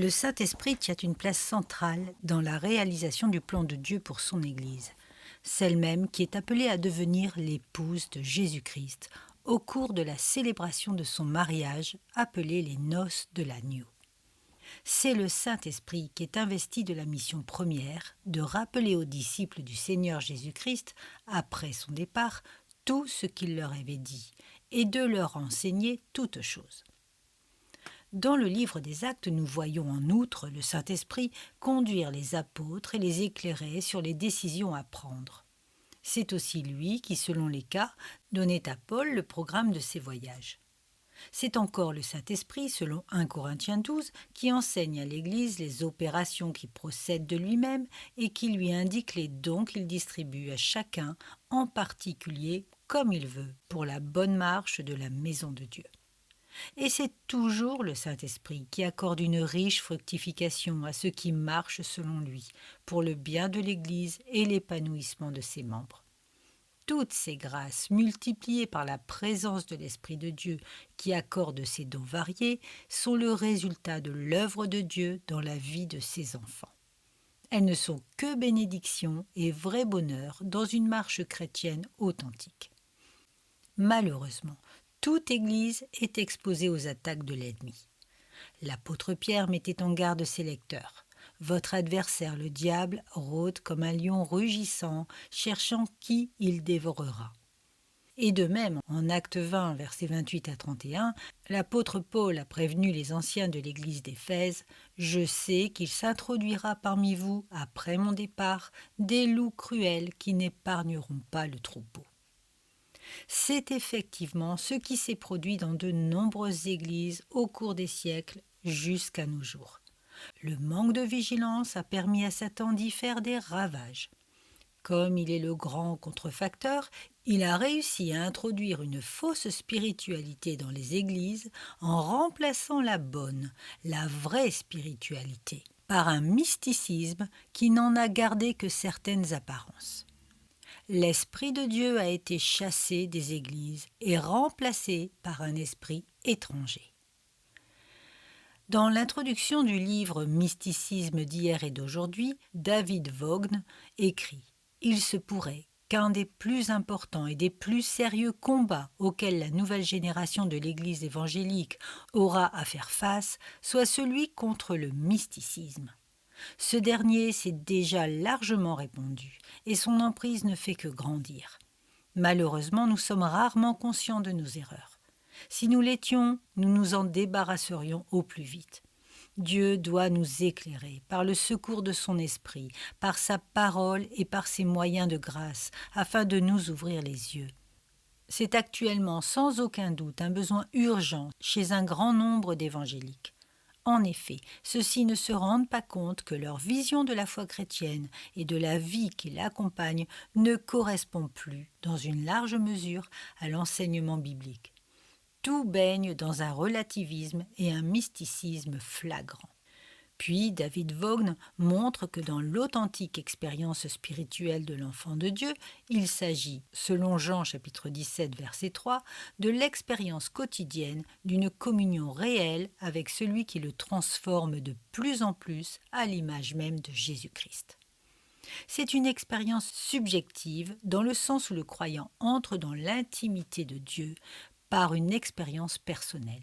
Le Saint-Esprit tient une place centrale dans la réalisation du plan de Dieu pour son Église, celle même qui est appelée à devenir l'épouse de Jésus-Christ au cours de la célébration de son mariage appelée les noces de l'agneau. C'est le Saint-Esprit qui est investi de la mission première de rappeler aux disciples du Seigneur Jésus-Christ, après son départ, tout ce qu'il leur avait dit et de leur enseigner toutes choses. Dans le livre des Actes, nous voyons en outre le Saint-Esprit conduire les apôtres et les éclairer sur les décisions à prendre. C'est aussi lui qui, selon les cas, donnait à Paul le programme de ses voyages. C'est encore le Saint-Esprit, selon 1 Corinthiens 12, qui enseigne à l'Église les opérations qui procèdent de lui-même et qui lui indique les dons qu'il distribue à chacun, en particulier comme il veut, pour la bonne marche de la maison de Dieu. Et c'est toujours le Saint-Esprit qui accorde une riche fructification à ceux qui marchent selon lui, pour le bien de l'Église et l'épanouissement de ses membres. Toutes ces grâces, multipliées par la présence de l'Esprit de Dieu qui accorde ces dons variés, sont le résultat de l'œuvre de Dieu dans la vie de ses enfants. Elles ne sont que bénédictions et vrai bonheur dans une marche chrétienne authentique. Malheureusement, toute Église est exposée aux attaques de l'ennemi. L'apôtre Pierre mettait en garde ses lecteurs. Votre adversaire, le diable, rôde comme un lion rugissant, cherchant qui il dévorera. Et de même, en Acte 20, versets 28 à 31, l'apôtre Paul a prévenu les anciens de l'église d'Éphèse « Je sais qu'il s'introduira parmi vous, après mon départ, des loups cruels qui n'épargneront pas le troupeau. » C'est effectivement ce qui s'est produit dans de nombreuses églises au cours des siècles jusqu'à nos jours. Le manque de vigilance a permis à Satan d'y faire des ravages. Comme il est le grand contrefacteur, il a réussi à introduire une fausse spiritualité dans les églises en remplaçant la bonne, la vraie spiritualité, par un mysticisme qui n'en a gardé que certaines apparences. L'Esprit de Dieu a été chassé des églises et remplacé par un esprit étranger. Dans l'introduction du livre Mysticisme d'hier et d'aujourd'hui, David Vaughn écrit « Il se pourrait qu'un des plus importants et des plus sérieux combats auxquels la nouvelle génération de l'Église évangélique aura à faire face soit celui contre le mysticisme. Ce dernier s'est déjà largement répandu et son emprise ne fait que grandir. Malheureusement, nous sommes rarement conscients de nos erreurs. Si nous l'étions, nous nous en débarrasserions au plus vite. Dieu doit nous éclairer par le secours de son esprit, par sa parole et par ses moyens de grâce, afin de nous ouvrir les yeux. C'est actuellement sans aucun doute un besoin urgent chez un grand nombre d'évangéliques. En effet, ceux-ci ne se rendent pas compte que leur vision de la foi chrétienne et de la vie qui l'accompagne ne correspond plus, dans une large mesure, à l'enseignement biblique. Tout baigne dans un relativisme et un mysticisme flagrant. Puis David Vaughn montre que dans l'authentique expérience spirituelle de l'enfant de Dieu, il s'agit, selon Jean chapitre 17 verset 3, de l'expérience quotidienne d'une communion réelle avec celui qui le transforme de plus en plus à l'image même de Jésus-Christ. C'est une expérience subjective dans le sens où le croyant entre dans l'intimité de Dieu par une expérience personnelle.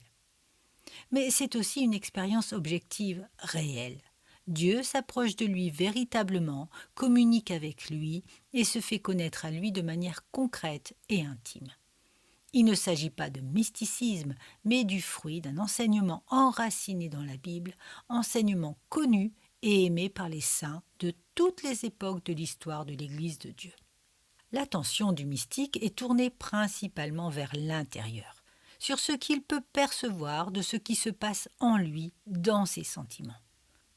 Mais c'est aussi une expérience objective, réelle. Dieu s'approche de lui véritablement, communique avec lui et se fait connaître à lui de manière concrète et intime. Il ne s'agit pas de mysticisme, mais du fruit d'un enseignement enraciné dans la Bible, enseignement connu et aimé par les saints de toutes les époques de l'histoire de l'Église de Dieu. L'attention du mystique est tournée principalement vers l'intérieur, sur ce qu'il peut percevoir de ce qui se passe en lui, dans ses sentiments.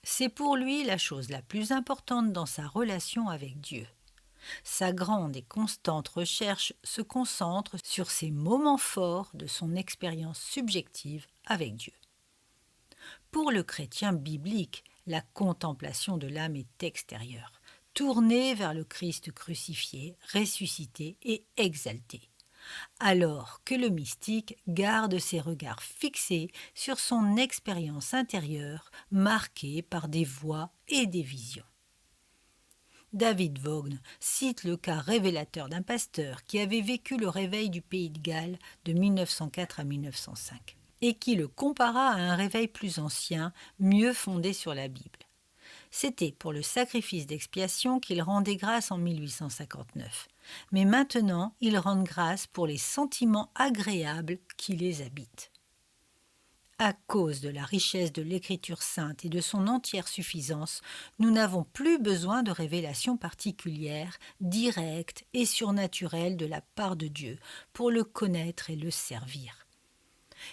C'est pour lui la chose la plus importante dans sa relation avec Dieu. Sa grande et constante recherche se concentre sur ces moments forts de son expérience subjective avec Dieu. Pour le chrétien biblique, la contemplation de l'âme est extérieure, tournée vers le Christ crucifié, ressuscité et exalté. alors que le mystique garde ses regards fixés sur son expérience intérieure marquée par des voix et des visions. David Vaughn cite le cas révélateur d'un pasteur qui avait vécu le réveil du pays de Galles de 1904 à 1905 et qui le compara à un réveil plus ancien, mieux fondé sur la Bible. C'était pour le sacrifice d'expiation qu'il rendait grâce en 1859. Mais maintenant, ils rendent grâce pour les sentiments agréables qui les habitent. À cause de la richesse de l'Écriture sainte et de son entière suffisance, nous n'avons plus besoin de révélations particulières, directes et surnaturelles de la part de Dieu pour le connaître et le servir.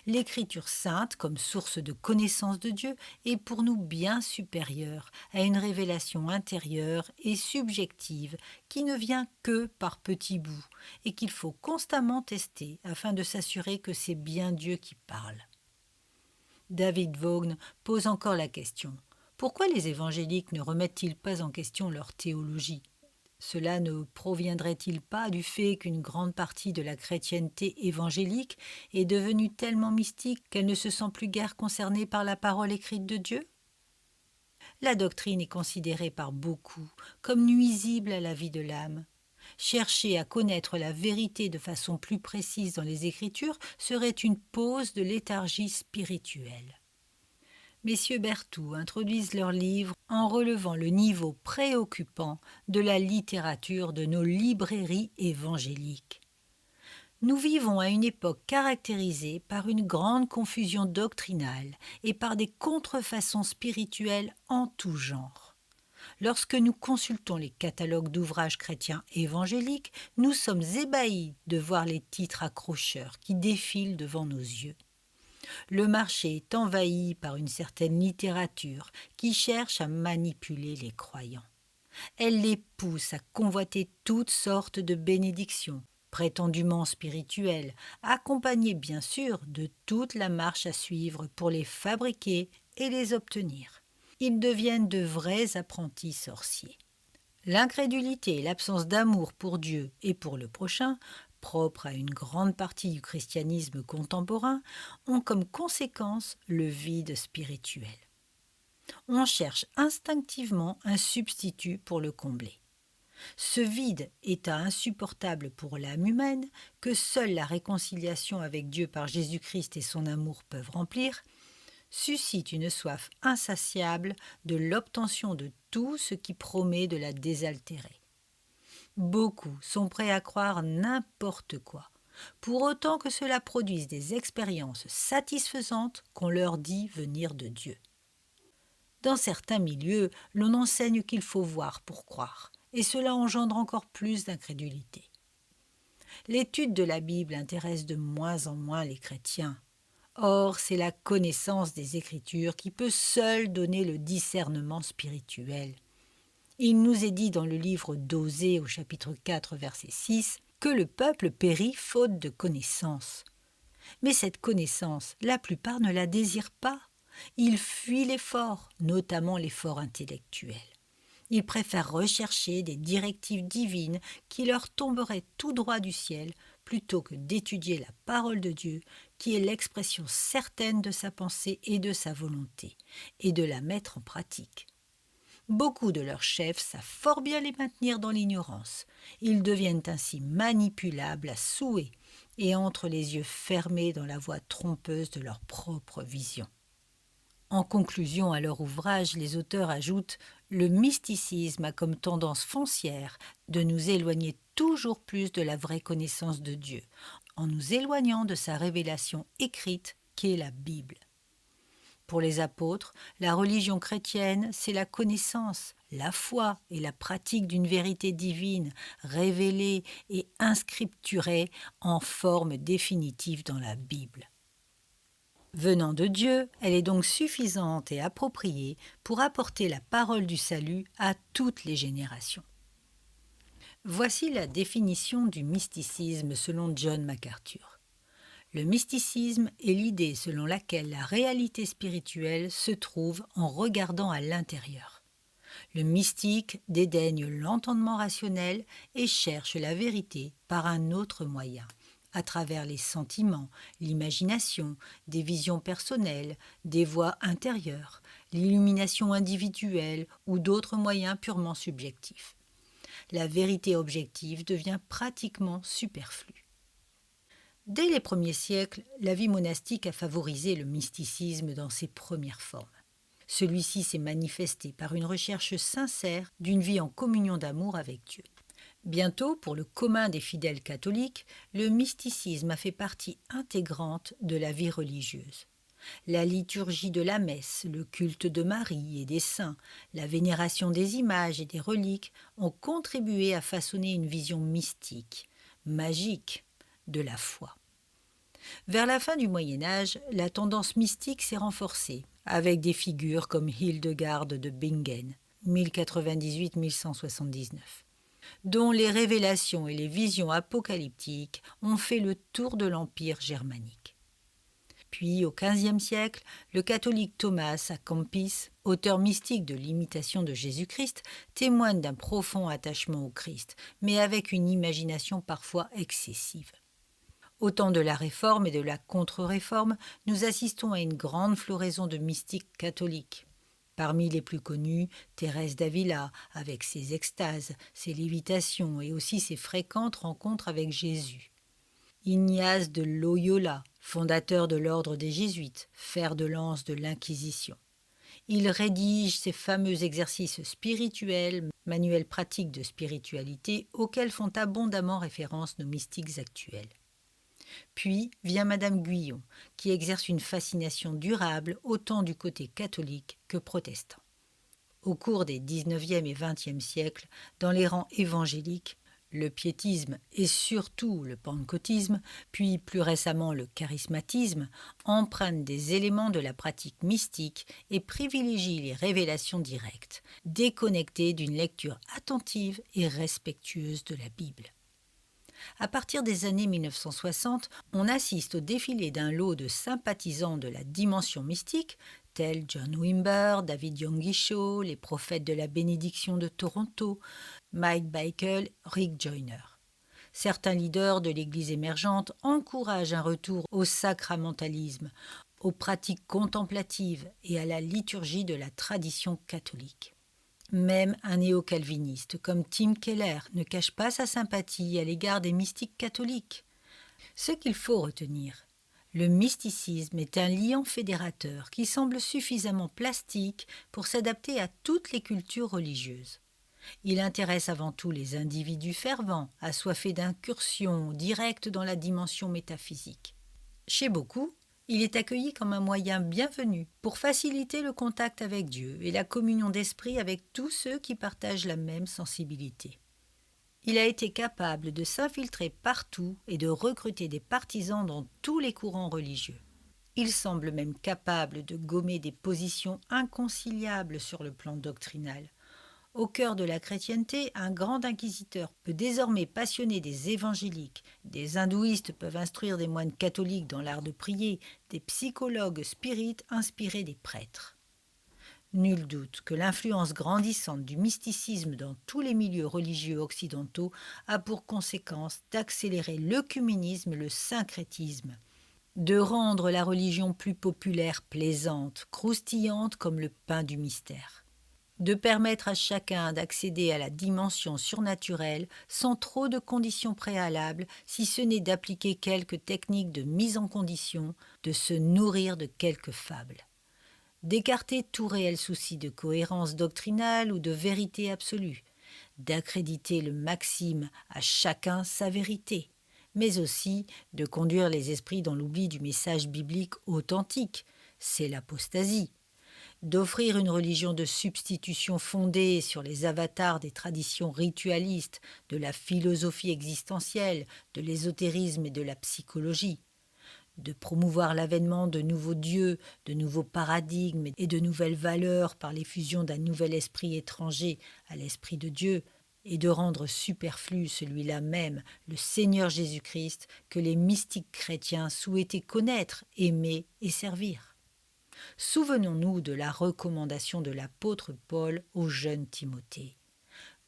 L'Écriture sainte, comme source de connaissance de Dieu, est pour nous bien supérieure à une révélation intérieure et subjective qui ne vient que par petits bouts et qu'il faut constamment tester afin de s'assurer que c'est bien Dieu qui parle. David Vaughn pose encore la question : pourquoi les évangéliques ne remettent-ils pas en question leur théologie ? Cela ne proviendrait-il pas du fait qu'une grande partie de la chrétienté évangélique est devenue tellement mystique qu'elle ne se sent plus guère concernée par la parole écrite de Dieu ? La doctrine est considérée par beaucoup comme nuisible à la vie de l'âme. Chercher à connaître la vérité de façon plus précise dans les Écritures serait une pause de léthargie spirituelle. Messieurs Berthoud introduisent leur livre en relevant le niveau préoccupant de la littérature de nos librairies évangéliques. Nous vivons à une époque caractérisée par une grande confusion doctrinale et par des contrefaçons spirituelles en tout genre. Lorsque nous consultons les catalogues d'ouvrages chrétiens évangéliques, nous sommes ébahis de voir les titres accrocheurs qui défilent devant nos yeux. Le marché est envahi par une certaine littérature qui cherche à manipuler les croyants. Elle les pousse à convoiter toutes sortes de bénédictions, prétendument spirituelles, accompagnées bien sûr de toute la marche à suivre pour les fabriquer et les obtenir. Ils deviennent de vrais apprentis sorciers. L'incrédulité et l'absence d'amour pour Dieu et pour le prochain, propre à une grande partie du christianisme contemporain, ont comme conséquence le vide spirituel. On cherche instinctivement un substitut pour le combler. Ce vide, état insupportable pour l'âme humaine, que seule la réconciliation avec Dieu par Jésus-Christ et son amour peuvent remplir, suscite une soif insatiable de l'obtention de tout ce qui promet de la désaltérer. Beaucoup sont prêts à croire n'importe quoi, pour autant que cela produise des expériences satisfaisantes qu'on leur dit venir de Dieu. Dans certains milieux, l'on enseigne qu'il faut voir pour croire, et cela engendre encore plus d'incrédulité. L'étude de la Bible intéresse de moins en moins les chrétiens. Or, c'est la connaissance des Écritures qui peut seule donner le discernement spirituel. Il nous est dit dans le livre d'Osée au chapitre 4, verset 6, que le peuple périt faute de connaissance. Mais cette connaissance, la plupart ne la désirent pas. Ils fuient l'effort, notamment l'effort intellectuel. Ils préfèrent rechercher des directives divines qui leur tomberaient tout droit du ciel plutôt que d'étudier la parole de Dieu, qui est l'expression certaine de sa pensée et de sa volonté, et de la mettre en pratique. Beaucoup de leurs chefs savent fort bien les maintenir dans l'ignorance. Ils deviennent ainsi manipulables à souhait et entrent les yeux fermés dans la voie trompeuse de leur propre vision. En conclusion à leur ouvrage, les auteurs ajoutent « Le mysticisme a comme tendance foncière de nous éloigner toujours plus de la vraie connaissance de Dieu, en nous éloignant de sa révélation écrite qu'est la Bible. » Pour les apôtres, la religion chrétienne, c'est la connaissance, la foi et la pratique d'une vérité divine, révélée et inscripturée en forme définitive dans la Bible. Venant de Dieu, elle est donc suffisante et appropriée pour apporter la parole du salut à toutes les générations. Voici la définition du mysticisme selon John MacArthur. Le mysticisme est l'idée selon laquelle la réalité spirituelle se trouve en regardant à l'intérieur. Le mystique dédaigne l'entendement rationnel et cherche la vérité par un autre moyen, à travers les sentiments, l'imagination, des visions personnelles, des voix intérieures, l'illumination individuelle ou d'autres moyens purement subjectifs. La vérité objective devient pratiquement superflue. Dès les premiers siècles, la vie monastique a favorisé le mysticisme dans ses premières formes. Celui-ci s'est manifesté par une recherche sincère d'une vie en communion d'amour avec Dieu. Bientôt, pour le commun des fidèles catholiques, le mysticisme a fait partie intégrante de la vie religieuse. La liturgie de la messe, le culte de Marie et des saints, la vénération des images et des reliques ont contribué à façonner une vision mystique, magique, de la foi. Vers la fin du Moyen Âge, la tendance mystique s'est renforcée, avec des figures comme Hildegarde de Bingen, 1098-1179, dont les révélations et les visions apocalyptiques ont fait le tour de l'Empire germanique. Puis, au XVe siècle, le catholique Thomas à Kempis, auteur mystique de l'imitation de Jésus-Christ, témoigne d'un profond attachement au Christ, mais avec une imagination parfois excessive. Au temps de la Réforme et de la Contre-Réforme, nous assistons à une grande floraison de mystiques catholiques. Parmi les plus connus, Thérèse d'Avila, avec ses extases, ses lévitations et aussi ses fréquentes rencontres avec Jésus. Ignace de Loyola, fondateur de l'ordre des Jésuites, fer de lance de l'Inquisition. Il rédige ses fameux exercices spirituels, manuels pratiques de spiritualité, auxquels font abondamment référence nos mystiques actuels. Puis vient Madame Guyon, qui exerce une fascination durable autant du côté catholique que protestant. Au cours des XIXe et XXe siècles, dans les rangs évangéliques, le piétisme et surtout le pentecôtisme, puis plus récemment le charismatisme, empruntent des éléments de la pratique mystique et privilégient les révélations directes, déconnectées d'une lecture attentive et respectueuse de la Bible. À partir des années 1960, on assiste au défilé d'un lot de sympathisants de la dimension mystique, tels John Wimber, David Yonggi-Cho, les prophètes de la bénédiction de Toronto, Mike Bickle, Rick Joyner. Certains leaders de l'Église émergente encouragent un retour au sacramentalisme, aux pratiques contemplatives et à la liturgie de la tradition catholique. Même un néo-calviniste comme Tim Keller ne cache pas sa sympathie à l'égard des mystiques catholiques. Ce qu'il faut retenir, le mysticisme est un liant fédérateur qui semble suffisamment plastique pour s'adapter à toutes les cultures religieuses. Il intéresse avant tout les individus fervents, assoiffés d'incursions directes dans la dimension métaphysique. Chez beaucoup, il est accueilli comme un moyen bienvenu pour faciliter le contact avec Dieu et la communion d'esprit avec tous ceux qui partagent la même sensibilité. Il a été capable de s'infiltrer partout et de recruter des partisans dans tous les courants religieux. Il semble même capable de gommer des positions inconciliables sur le plan doctrinal. Au cœur de la chrétienté, un grand inquisiteur peut désormais passionner des évangéliques, des hindouistes peuvent instruire des moines catholiques dans l'art de prier, des psychologues spirites inspirer des prêtres. Nul doute que l'influence grandissante du mysticisme dans tous les milieux religieux occidentaux a pour conséquence d'accélérer l'œcuménisme et le syncrétisme, de rendre la religion plus populaire, plaisante, croustillante comme le pain du mystère, de permettre à chacun d'accéder à la dimension surnaturelle sans trop de conditions préalables, si ce n'est d'appliquer quelques techniques de mise en condition, de se nourrir de quelques fables. D'écarter tout réel souci de cohérence doctrinale ou de vérité absolue, d'accréditer le maxime à chacun sa vérité, mais aussi de conduire les esprits dans l'oubli du message biblique authentique, c'est l'apostasie, d'offrir une religion de substitution fondée sur les avatars des traditions ritualistes, de la philosophie existentielle, de l'ésotérisme et de la psychologie, de promouvoir l'avènement de nouveaux dieux, de nouveaux paradigmes et de nouvelles valeurs par l'effusion d'un nouvel esprit étranger à l'esprit de Dieu, et de rendre superflu celui-là même, le Seigneur Jésus-Christ, que les mystiques chrétiens souhaitaient connaître, aimer et servir. Souvenons-nous de la recommandation de l'apôtre Paul au jeune Timothée.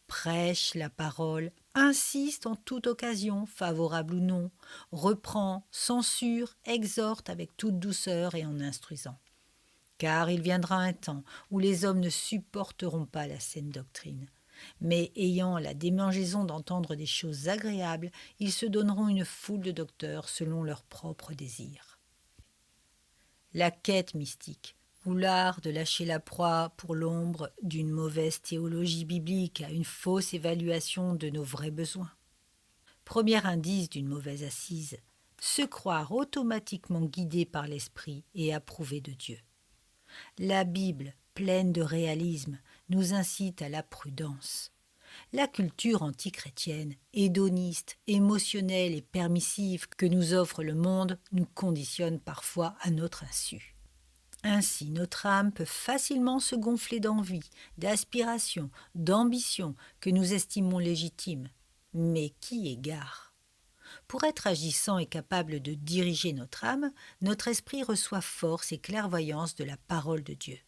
Prêche la parole insiste en toute occasion, favorable ou non, reprend, censure, exhorte avec toute douceur et en instruisant. Car il viendra un temps où les hommes ne supporteront pas la saine doctrine. Mais ayant la démangeaison d'entendre des choses agréables, ils se donneront une foule de docteurs selon leurs propres désirs. La quête mystique, ou l'art de lâcher la proie pour l'ombre d'une mauvaise théologie biblique à une fausse évaluation de nos vrais besoins. Premier indice d'une mauvaise assise, se croire automatiquement guidé par l'esprit et approuvé de Dieu. La Bible, pleine de réalisme, nous incite à la prudence. La culture antichrétienne, hédoniste, émotionnelle et permissive que nous offre le monde nous conditionne parfois à notre insu. Ainsi, notre âme peut facilement se gonfler d'envie, d'aspiration, d'ambition que nous estimons légitimes. Mais qui égare ? Pour être agissant et capable de diriger notre âme, notre esprit reçoit force et clairvoyance de la parole de Dieu.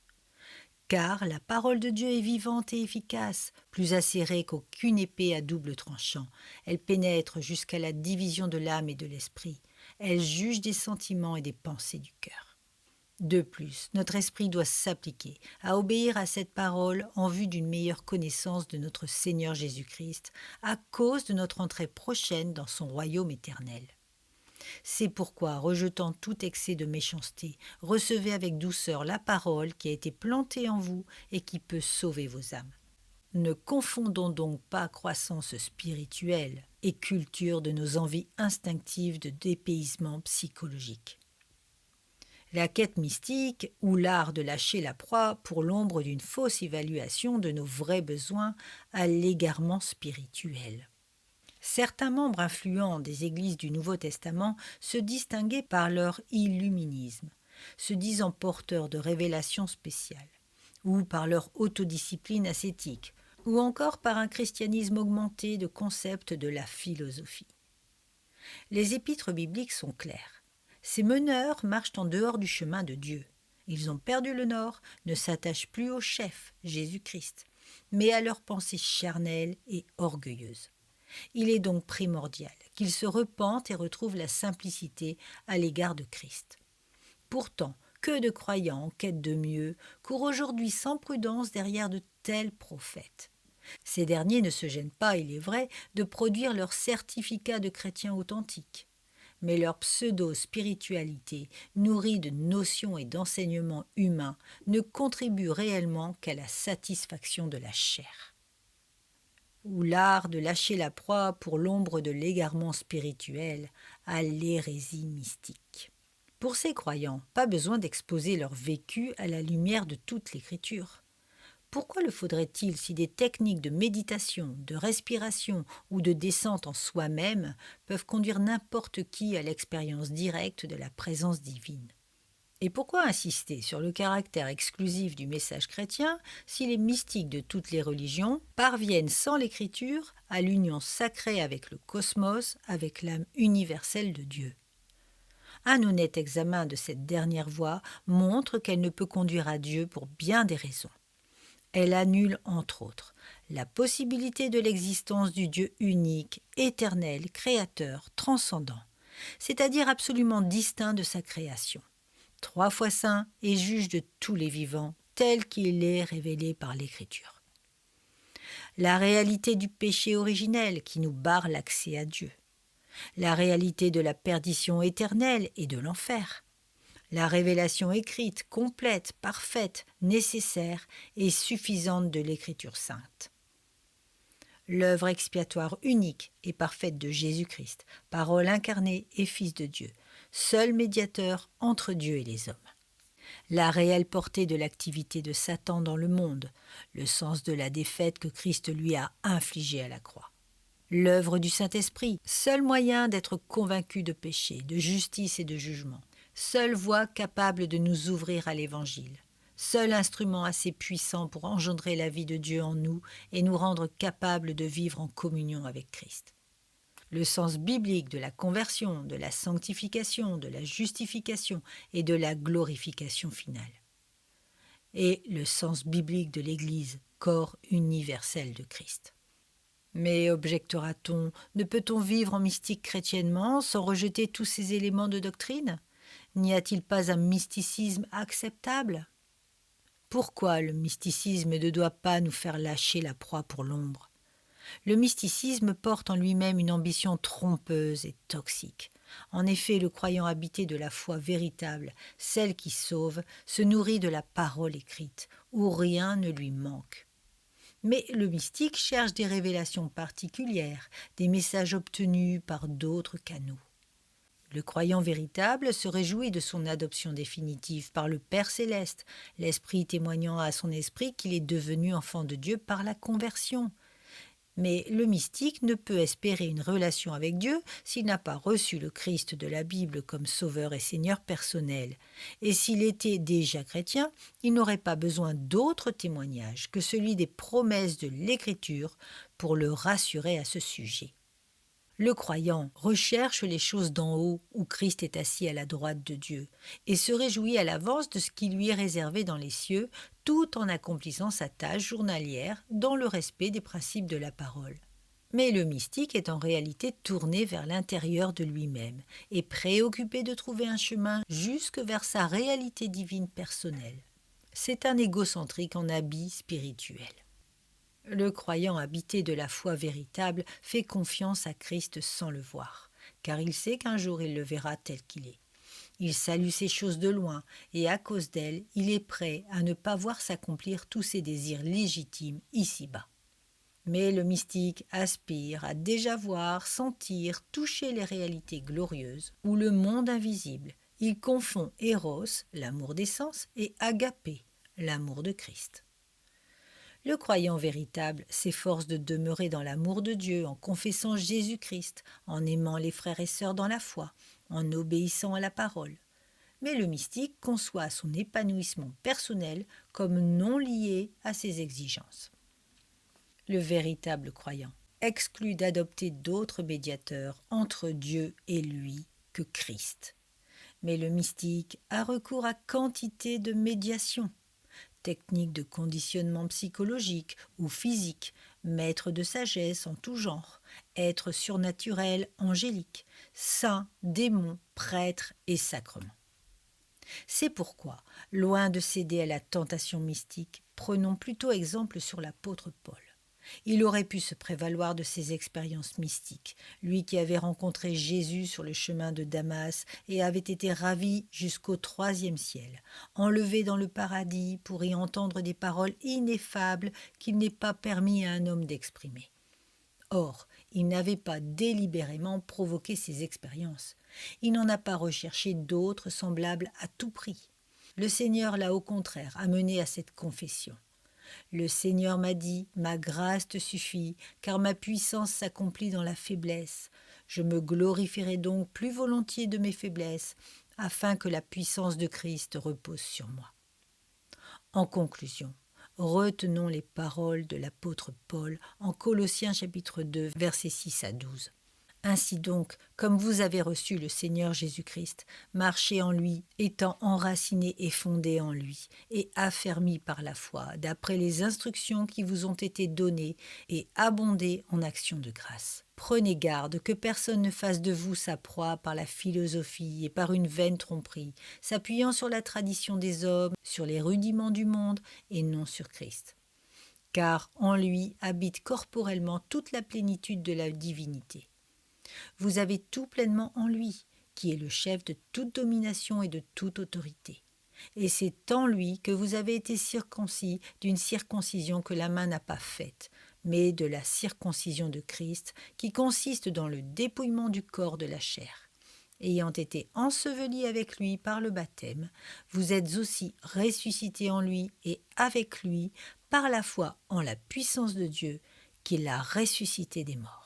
Car la parole de Dieu est vivante et efficace, plus acérée qu'aucune épée à double tranchant. Elle pénètre jusqu'à la division de l'âme et de l'esprit. Elle juge des sentiments et des pensées du cœur. De plus, notre esprit doit s'appliquer à obéir à cette parole en vue d'une meilleure connaissance de notre Seigneur Jésus-Christ, à cause de notre entrée prochaine dans son royaume éternel. C'est pourquoi, rejetant tout excès de méchanceté, recevez avec douceur la parole qui a été plantée en vous et qui peut sauver vos âmes. Ne confondons donc pas croissance spirituelle et culture de nos envies instinctives de dépaysement psychologique. La quête mystique, ou l'art de lâcher la proie pour l'ombre d'une fausse évaluation de nos vrais besoins, à l'égarement spirituel. Certains membres influents des églises du Nouveau Testament se distinguaient par leur illuminisme, se disant porteurs de révélations spéciales, ou par leur autodiscipline ascétique, ou encore par un christianisme augmenté de concepts de la philosophie. Les épîtres bibliques sont claires. Ces meneurs marchent en dehors du chemin de Dieu. Ils ont perdu le nord, ne s'attachent plus au chef, Jésus-Christ, mais à leurs pensées charnelles et orgueilleuses. Il est donc primordial qu'ils se repentent et retrouvent la simplicité à l'égard de Christ. Pourtant, que de croyants en quête de mieux courent aujourd'hui sans prudence derrière de tels prophètes. Ces derniers ne se gênent pas, il est vrai, de produire leur certificat de chrétiens authentiques. Mais leur pseudo-spiritualité, nourrie de notions et d'enseignements humains, ne contribue réellement qu'à la satisfaction de la chair. Ou l'art de lâcher la proie pour l'ombre de l'égarement spirituel, à l'hérésie mystique. Pour ces croyants, pas besoin d'exposer leur vécu à la lumière de toute l'Écriture. Pourquoi le faudrait-il si des techniques de méditation, de respiration ou de descente en soi-même peuvent conduire n'importe qui à l'expérience directe de la présence divine ? Et pourquoi insister sur le caractère exclusif du message chrétien si les mystiques de toutes les religions parviennent sans l'écriture à l'union sacrée avec le cosmos, avec l'âme universelle de Dieu ? Un honnête examen de cette dernière voie montre qu'elle ne peut conduire à Dieu pour bien des raisons. Elle annule, entre autres, la possibilité de l'existence du Dieu unique, éternel, créateur, transcendant, c'est-à-dire absolument distinct de sa création, 3 fois saint et juge de tous les vivants, tel qu'il est révélé par l'Écriture. La réalité du péché originel qui nous barre l'accès à Dieu, la réalité de la perdition éternelle et de l'enfer, la révélation écrite, complète, parfaite, nécessaire et suffisante de l'Écriture sainte. L'œuvre expiatoire unique et parfaite de Jésus-Christ, parole incarnée et Fils de Dieu, seul médiateur entre Dieu et les hommes. La réelle portée de l'activité de Satan dans le monde, le sens de la défaite que Christ lui a infligée à la croix. L'œuvre du Saint-Esprit, seul moyen d'être convaincu de péché, de justice et de jugement. Seule voie capable de nous ouvrir à l'Évangile, seul instrument assez puissant pour engendrer la vie de Dieu en nous et nous rendre capables de vivre en communion avec Christ. Le sens biblique de la conversion, de la sanctification, de la justification et de la glorification finale. Et le sens biblique de l'Église, corps universel de Christ. Mais, objectera-t-on, ne peut-on vivre en mystique chrétiennement sans rejeter tous ces éléments de doctrine? N'y a-t-il pas un mysticisme acceptable? Pourquoi le mysticisme ne doit pas nous faire lâcher la proie pour l'ombre? Le mysticisme porte en lui-même une ambition trompeuse et toxique. En effet, le croyant habité de la foi véritable, celle qui sauve, se nourrit de la parole écrite, où rien ne lui manque. Mais le mystique cherche des révélations particulières, des messages obtenus par d'autres canaux. Le croyant véritable se réjouit de son adoption définitive par le Père céleste, l'Esprit témoignant à son esprit qu'il est devenu enfant de Dieu par la conversion. Mais le mystique ne peut espérer une relation avec Dieu s'il n'a pas reçu le Christ de la Bible comme sauveur et Seigneur personnel. Et s'il était déjà chrétien, il n'aurait pas besoin d'autre témoignage que celui des promesses de l'Écriture pour le rassurer à ce sujet. Le croyant recherche les choses d'en haut où Christ est assis à la droite de Dieu et se réjouit à l'avance de ce qui lui est réservé dans les cieux, tout en accomplissant sa tâche journalière dans le respect des principes de la parole. Mais le mystique est en réalité tourné vers l'intérieur de lui-même et préoccupé de trouver un chemin jusque vers sa réalité divine personnelle. C'est un égocentrique en habit spirituel. Le croyant habité de la foi véritable fait confiance à Christ sans le voir, car il sait qu'un jour il le verra tel qu'il est. Il salue ces choses de loin, et à cause d'elles, il est prêt à ne pas voir s'accomplir tous ses désirs légitimes ici-bas. Mais le mystique aspire à déjà voir, sentir, toucher les réalités glorieuses ou le monde invisible. Il confond Eros, l'amour des sens, et Agapé, l'amour de Christ. Le croyant véritable s'efforce de demeurer dans l'amour de Dieu en confessant Jésus-Christ, en aimant les frères et sœurs dans la foi, en obéissant à la parole. Mais le mystique conçoit son épanouissement personnel comme non lié à ses exigences. Le véritable croyant exclut d'adopter d'autres médiateurs entre Dieu et lui que Christ. Mais le mystique a recours à quantité de médiations. Techniques de conditionnement psychologique ou physique, maître de sagesse en tout genre, être surnaturel, angélique, saints, démons, prêtres et sacrements. C'est pourquoi, loin de céder à la tentation mystique, prenons plutôt exemple sur l'apôtre Paul. Il aurait pu se prévaloir de ses expériences mystiques, lui qui avait rencontré Jésus sur le chemin de Damas et avait été ravi jusqu'au 3e ciel, enlevé dans le paradis pour y entendre des paroles ineffables qu'il n'est pas permis à un homme d'exprimer. Or, il n'avait pas délibérément provoqué ces expériences. Il n'en a pas recherché d'autres semblables à tout prix. Le Seigneur l'a au contraire amené à cette confession. Le Seigneur m'a dit, ma grâce te suffit, car ma puissance s'accomplit dans la faiblesse. Je me glorifierai donc plus volontiers de mes faiblesses, afin que la puissance de Christ repose sur moi. En conclusion, retenons les paroles de l'apôtre Paul en Colossiens chapitre 2, versets 6 à 12. Ainsi donc, comme vous avez reçu le Seigneur Jésus-Christ, marchez en lui, étant enracinés et fondés en lui, et affermis par la foi, d'après les instructions qui vous ont été données, et abondez en actions de grâce. Prenez garde que personne ne fasse de vous sa proie par la philosophie et par une vaine tromperie, s'appuyant sur la tradition des hommes, sur les rudiments du monde, et non sur Christ. Car en lui habite corporellement toute la plénitude de la divinité. Vous avez tout pleinement en lui, qui est le chef de toute domination et de toute autorité. Et c'est en lui que vous avez été circoncis d'une circoncision que la main n'a pas faite, mais de la circoncision de Christ, qui consiste dans le dépouillement du corps de la chair. Ayant été ensevelis avec lui par le baptême, vous êtes aussi ressuscités en lui et avec lui par la foi en la puissance de Dieu, qui l'a ressuscité des morts.